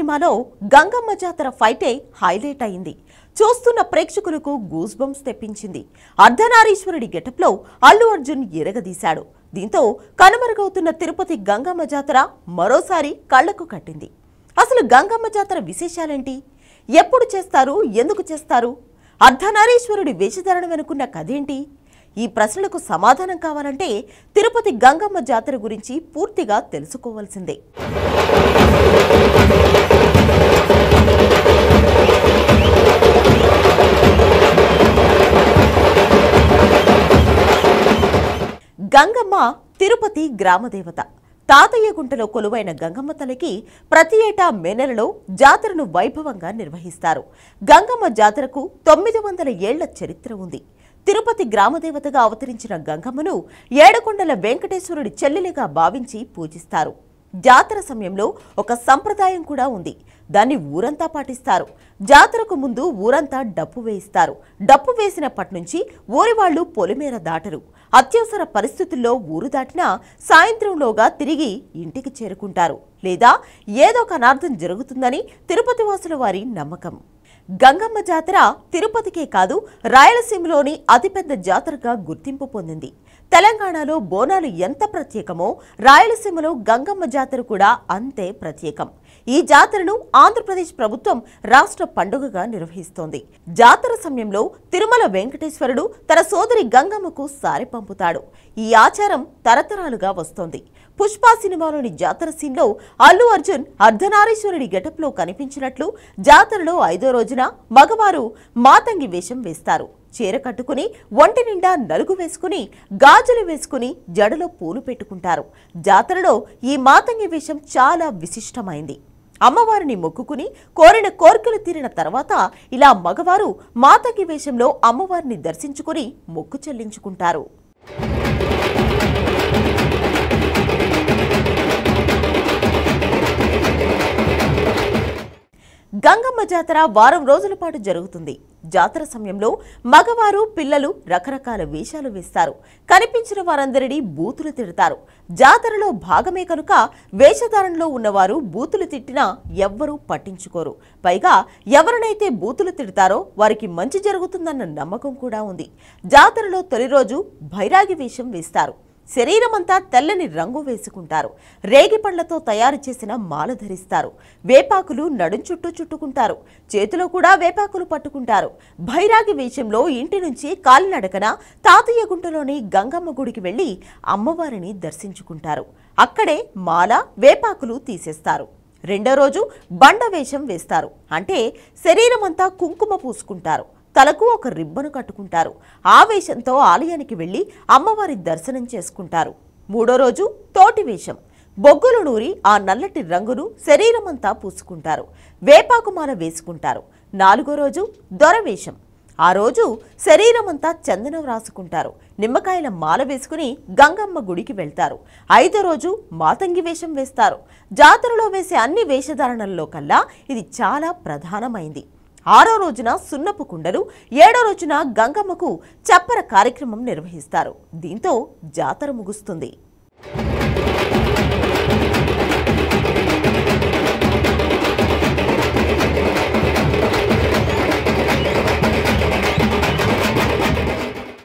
సినిమాలో గంగమ్మ జాతర ఫైటే హైలైట్ అయింది. చూస్తున్న ప్రేక్షకులకు గూస్ బంప్స్ తెప్పించింది. అర్ధనారీశ్వరుడి గెటప్లో అల్లు అర్జున్ ఎరగదీశాడు. దీంతో కనుమరుగవుతున్న తిరుపతి గంగమ్మ జాతర మరోసారి కళ్లకు కట్టింది. అసలు గంగమ్మ జాతర విశేషాలేంటి? ఎప్పుడు చేస్తారు? ఎందుకు చేస్తారు? అర్ధనారీశ్వరుడి వేషధారణ వెనుకున్న కథేంటి? ఈ ప్రశ్నలకు సమాధానం కావాలంటే తిరుపతి గంగమ్మ జాతర గురించి పూర్తిగా తెలుసుకోవాల్సిందే. గంగమ్మ తిరుపతి గ్రామదేవత. తాతయ్యగుంటలో కొలువైన గంగమ్మ తల్లికి ప్రతి ఏటా మే నెలలో జాతరను వైభవంగా నిర్వహిస్తారు. గంగమ్మ జాతరకు 900 ఏళ్ల చరిత్ర ఉంది. తిరుపతి గ్రామదేవతగా అవతరించిన గంగమ్మను ఏడుకొండల వెంకటేశ్వరుడి చెల్లెలిగా భావించి పూజిస్తారు. జాతర సమయంలో ఒక సంప్రదాయం కూడా ఉంది. దాన్ని ఊరంతా పాటిస్తారు. జాతరకు ముందు ఊరంతా డప్పు వేయిస్తారు. డప్పు వేసినప్పటి నుంచి ఊరి వాళ్లు పొలిమేర దాటరు. అత్యవసర పరిస్థితుల్లో ఊరు దాటినా సాయంత్రంలోగా తిరిగి ఇంటికి చేరుకుంటారు. లేదా ఏదో ఒక అనార్థం జరుగుతుందని తిరుపతి వాసుల వారి నమ్మకం. గంగమ్మ జాతర తిరుపతికే కాదు, రాయలసీమలోని అతిపెద్ద జాతరగా గుర్తింపు పొందింది. తెలంగాణలో బోనాలు ఎంత ప్రత్యేకమో రాయలసీమలో గంగమ్మ జాతర కూడా అంతే ప్రత్యేకం. ఈ జాతరను ఆంధ్రప్రదేశ్ ప్రభుత్వం రాష్ట్ర పండుగగా నిర్వహిస్తోంది. జాతర సమయంలో తిరుమల వెంకటేశ్వరుడు తన సోదరి గంగమ్మకు సారె పంపుతాడు. ఈ ఆచారం తరతరాలుగా వస్తోంది. పుష్ప సినిమాలోని జాతర సీన్లో అల్లు అర్జున్ అర్ధనారీశ్వరుడి గెటప్లో కనిపించినట్లు జాతరలో 5వ రోజున మగవారు మాతంగి వేషం వేస్తారు. చీర కట్టుకుని ఒంటి నిండా నలుగు వేసుకుని గాజులు వేసుకుని జడలో పూలు పెట్టుకుంటారు. జాతరలో ఈ మాతంగి వేషం చాలా విశిష్టమైంది. అమ్మవారిని మొక్కుకుని కోరిన కోరికలు తీరిన తర్వాత ఇలా మగవారు మాతంగి వేషంలో అమ్మవారిని దర్శించుకుని మొక్కు చెల్లించుకుంటారు. గంగమ్మ జాతర వారం రోజుల పాటు జరుగుతుంది. జాతర సమయంలో మగవారు పిల్లలు రకరకాల వేషాలు వేస్తారు. కనిపించిన వారందరినీ బూతులు తిడతారు. జాతరలో భాగమే కనుక వేషధారణలో ఉన్నవారు బూతులు తిట్టినా ఎవ్వరూ పట్టించుకోరు. పైగా ఎవరినైతే బూతులు తిడతారో వారికి మంచి జరుగుతుందన్న నమ్మకం కూడా ఉంది. జాతరలో తొలి రోజు భైరాగి వేషం వేస్తారు. శరీరమంతా తెల్లని రంగు వేసుకుంటారు. రేగి పండ్లతో తయారు చేసిన మాల ధరిస్తారు. వేపాకులు నడుం చుట్టూ చుట్టుకుంటారు. చేతిలో కూడా వేపాకులు పట్టుకుంటారు. భైరాగి వేషంలో ఇంటి నుంచి కాలినడకన తాతయ్యగుంటలోని గంగమ్మ గుడికి వెళ్లి అమ్మవారిని దర్శించుకుంటారు. అక్కడే మాల వేపాకులు తీసేస్తారు. రెండో రోజు బండ వేషం వేస్తారు. అంటే శరీరమంతా కుంకుమ పూసుకుంటారు. తలకు ఒక రిబ్బను కట్టుకుంటారు. ఆ వేషంతో ఆలయానికి వెళ్లి అమ్మవారి దర్శనం చేసుకుంటారు. మూడో రోజు తోటి వేషం. బొగ్గులు నూరి ఆ నల్లటి రంగును శరీరమంతా పూసుకుంటారు. వేపాకుమాల వేసుకుంటారు. నాలుగో రోజు దొరవేషం. ఆ రోజు శరీరమంతా చందనం రాసుకుంటారు. నిమ్మకాయల మాల వేసుకుని గంగమ్మ గుడికి వెళ్తారు. 5వ రోజు మాతంగి వేషం వేస్తారు. జాతరలో వేసే అన్ని వేషధారణల్లో కల్లా ఇది చాలా ప్రధానమైంది. 6వ రోజున సున్నపు కుండలు, 7వ రోజున గంగమ్మకు చప్పర కార్యక్రమం నిర్వహిస్తారు. దీంతో జాతర ముగుస్తుంది.